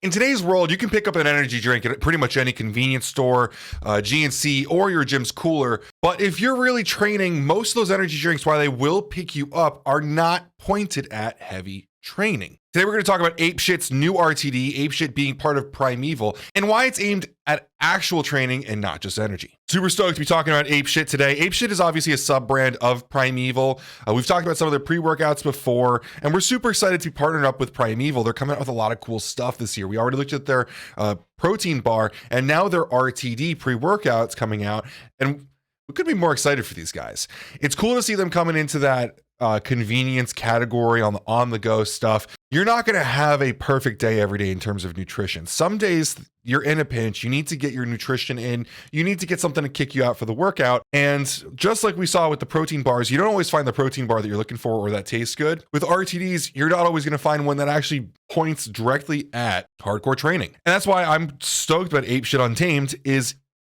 In today's world, you can pick up an energy drink at pretty much any convenience store, GNC, or your gym's cooler. But if you're really training, most of those energy drinks, while they will pick you up, are not pointed at heavy training. Today, we're going to talk about APESHIT's new RTD, APESHIT being part of Primeval, and why it's aimed at actual training and not just energy. Super stoked to be talking about APESHIT today. APESHIT is obviously a sub-brand of Primeval. We've talked about some of their pre-workouts before, and we're super excited to be partnered up with Primeval. They're coming out with a lot of cool stuff this year. We already looked at their protein bar, and now their RTD pre-workouts coming out, and we could be more excited for these guys. It's cool to see them coming into that convenience category on the go stuff. You're not going to have a perfect day every day in terms of nutrition. Some days you're in a pinch. You need to get your nutrition in. You need to get something to kick you out for the workout. And just like we saw with the protein bars, you don't always find the protein bar that you're looking for or that tastes good. With RTDs, you're not always going to find one that actually points directly at hardcore training. And that's why I'm stoked about APESHIT Untamed.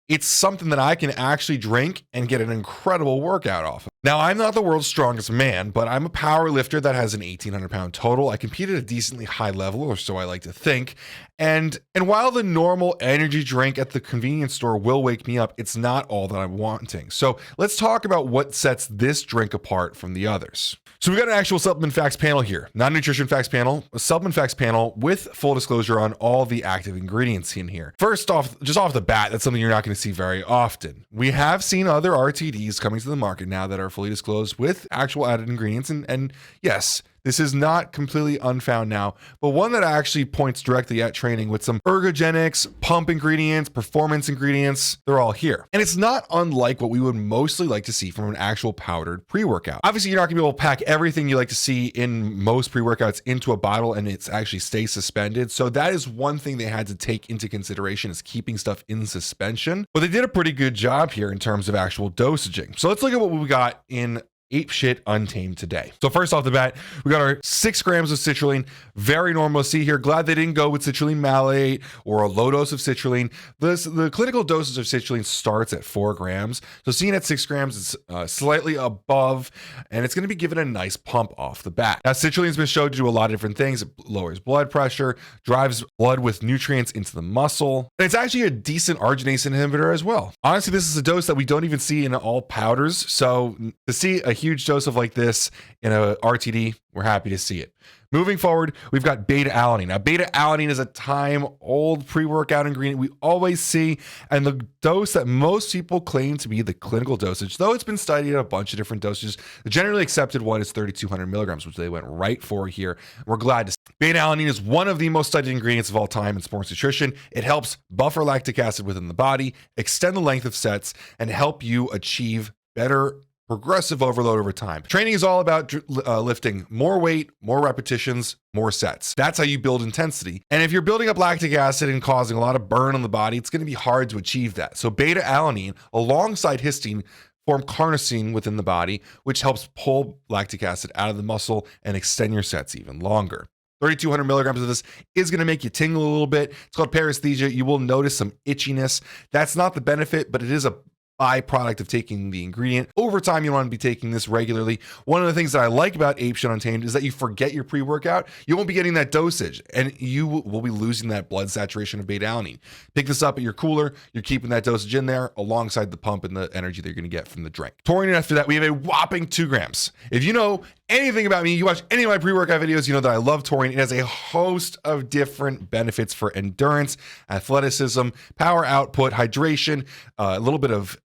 It's something that I can actually drink and get an incredible workout off of. Now, I'm not the world's strongest man, but I'm a power lifter that has an 1,800 pound total. I compete at a decently high level, or so I like to think. And while the normal energy drink at the convenience store will wake me up, it's not all that I'm wanting. So let's talk about what sets this drink apart from the others. So we got an actual supplement facts panel here, not a nutrition facts panel, a supplement facts panel with full disclosure on all the active ingredients in here. First off, just off the bat, that's something you're not going to see very often. We have seen other RTDs coming to the market now that are fully disclosed with actual added ingredients. And yes, this is not completely unfound now, but one that actually points directly at training with some ergogenics, pump ingredients, performance ingredients. They're all here. And it's not unlike what we would mostly like to see from an actual powdered pre-workout. Obviously, you're not gonna be able to pack everything you like to see in most pre-workouts into a bottle and it's actually stays suspended. So that is one thing they had to take into consideration, is keeping stuff in suspension. But they did a pretty good job here in terms of actual dosaging. So let's look at what we got in APESHIT Untamed today. So first off the bat, we got our 6 grams of citrulline. Very normal to see here. Glad they didn't go with citrulline malate or a low dose of citrulline. The clinical dosage of citrulline starts at 4 grams. So seeing at 6 grams, it's slightly above, and it's going to be given a nice pump off the bat. Now, citrulline has been shown to do a lot of different things. It lowers blood pressure, drives blood with nutrients into the muscle, and it's actually a decent arginase inhibitor as well. Honestly, this is a dose that we don't even see in all powders. So to see a huge dose of like this in a RTD, we're happy to see it. Moving forward, we've got beta-alanine. Now, beta-alanine is a time-old pre-workout ingredient we always see, and the dose that most people claim to be the clinical dosage, though it's been studied at a bunch of different dosages, the generally accepted one is 3,200 milligrams, which they went right for here. We're glad to see. Beta-alanine is one of the most studied ingredients of all time in sports nutrition. It helps buffer lactic acid within the body, extend the length of sets, and help you achieve better progressive overload over time. Training is all about lifting more weight, more repetitions, more sets. That's how you build intensity. And if you're building up lactic acid and causing a lot of burn on the body, it's going to be hard to achieve that. So beta-alanine alongside histine form carnosine within the body, which helps pull lactic acid out of the muscle and extend your sets even longer. 3,200 milligrams of this is going to make you tingle a little bit. It's called paresthesia. You will notice some itchiness. That's not the benefit, but it is a byproduct of taking the ingredient. Over time, you want to be taking this regularly. One of the things that I like about APESHIT Untamed is that you forget your pre-workout. You won't be getting that dosage, and you will be losing that blood saturation of beta-alanine. Pick this up at your cooler. You're keeping that dosage in there alongside the pump and the energy that you're going to get from the drink. Taurine, after that, we have a whopping 2 grams. If you know anything about me, you watch any of my pre-workout videos, you know that I love taurine. It has a host of different benefits for endurance, athleticism, power output, hydration, a little bit of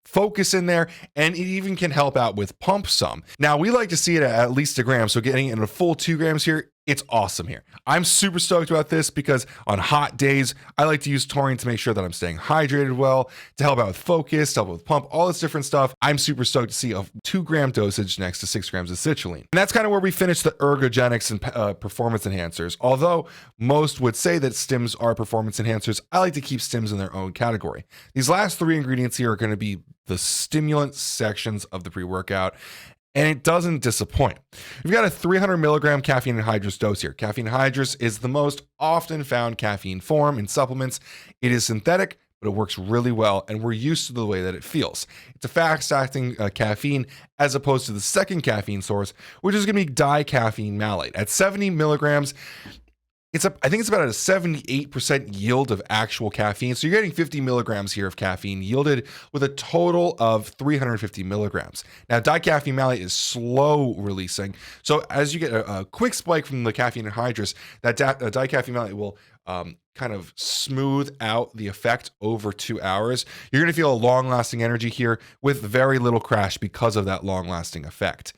focus in there, and it even can help out with pump some. Now, we like to see it at least 1 gram, so getting in a full 2 grams here, it's awesome here. I'm super stoked about this because on hot days, I like to use taurine to make sure that I'm staying hydrated well, to help out with focus, to help with pump, all this different stuff. I'm super stoked to see a 2 gram dosage next to 6 grams of citrulline. And that's kind of where we finish the ergogenics and performance enhancers. Although most would say that stims are performance enhancers, I like to keep stims in their own category. These last 3 ingredients here are going to be the stimulant sections of the pre-workout, and it doesn't disappoint. We've got a 300 milligram caffeine anhydrous dose here. Caffeine anhydrous is the most often found caffeine form in supplements. It is synthetic, but it works really well, and we're used to the way that it feels. It's a fast-acting caffeine as opposed to the second caffeine source, which is going to be dicaffeine malate. At 70 milligrams, I think it's about a 78% yield of actual caffeine. So you're getting 50 milligrams here of caffeine yielded with a total of 350 milligrams. Now, dicaffeine malate is slow releasing. So as you get a quick spike from the caffeine anhydrous, that dicaffeine malate will kind of smooth out the effect over 2 hours. You're going to feel a long-lasting energy here with very little crash because of that long-lasting effect.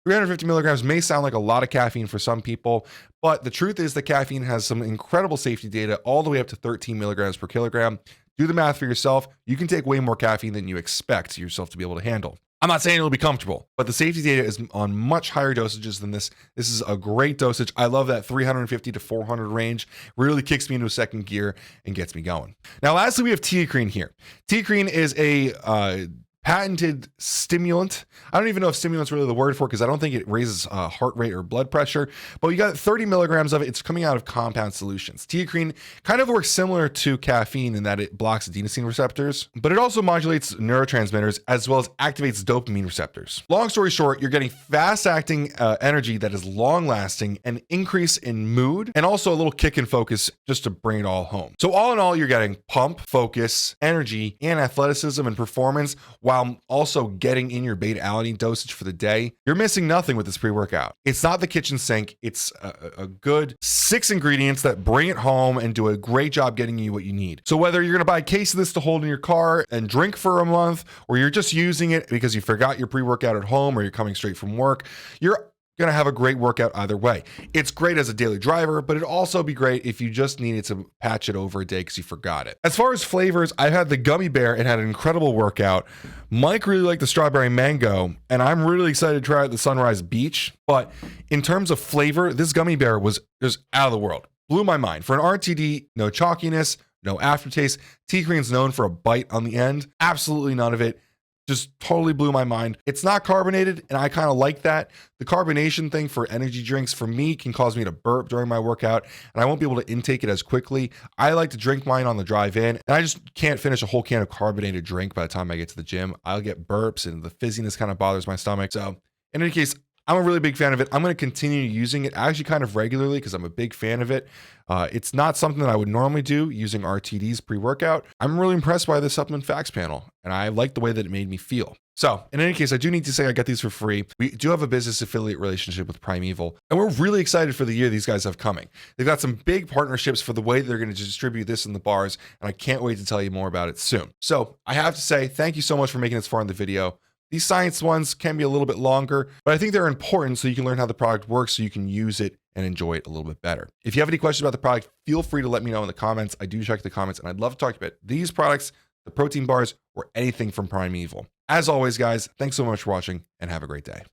350 milligrams may sound like a lot of caffeine for some people, but the truth is that caffeine has some incredible safety data all the way up to 13 milligrams per kilogram. Do the math for yourself. You can take way more caffeine than you expect yourself to be able to handle. I'm not saying it'll be comfortable, but the safety data is on much higher dosages than this. This is a great dosage. I love that 350 to 400 range. Really kicks me into a second gear and gets me going. Now, lastly, we have Teacrine here. Teacrine is a patented stimulant. I don't even know if stimulant's really the word for it because I don't think it raises heart rate or blood pressure, but you got 30 milligrams of it. It's coming out of compound solutions. Teacrine kind of works similar to caffeine in that it blocks adenosine receptors, but it also modulates neurotransmitters as well as activates dopamine receptors. Long story short, you're getting fast-acting energy that is long-lasting, an increase in mood, and also a little kick and focus just to bring it all home. So all in all, you're getting pump, focus, energy, and athleticism and performance while also getting in your beta-alanine dosage for the day. You're missing nothing with this pre-workout. It's not the kitchen sink. It's a good 6 ingredients that bring it home and do a great job getting you what you need. So whether you're going to buy a case of this to hold in your car and drink for a month, or you're just using it because you forgot your pre-workout at home or you're coming straight from work, you're going to have a great workout either way. It's great as a daily driver, but it'd also be great if you just needed to patch it over a day because you forgot it. As far as flavors, I've had the gummy bear. It had an incredible workout. Mike really liked the strawberry mango, and I'm really excited to try out the sunrise beach. But in terms of flavor, this gummy bear was just out of the world. Blew my mind. For an RTD, no chalkiness, no aftertaste. Teacrine's known for a bite on the end. Absolutely none of it. Just totally blew my mind. It's not carbonated, and I kind of like that. The carbonation thing for energy drinks for me can cause me to burp during my workout, and I won't be able to intake it as quickly. I like to drink mine on the drive in, and I just can't finish a whole can of carbonated drink by the time I get to the gym. I'll get burps, and the fizziness kind of bothers my stomach. So in any case, I'm a really big fan of it. I'm going to continue using it actually kind of regularly because I'm a big fan of it. It's not something that I would normally do using RTDs pre-workout. I'm really impressed by the supplement facts panel, and I like the way that it made me feel. So in any case, I do need to say I got these for free. We do have a business affiliate relationship with Primeval, and we're really excited for the year these guys have coming. They've got some big partnerships for the way they're going to distribute this in the bars, and I can't wait to tell you more about it soon. So I have to say thank you so much for making this far in the video. These science ones can be a little bit longer, but I think they're important so you can learn how the product works so you can use it and enjoy it a little bit better. If you have any questions about the product, feel free to let me know in the comments. I do check the comments, and I'd love to talk about these products, the protein bars, or anything from Primeval. As always, guys, thanks so much for watching, and have a great day.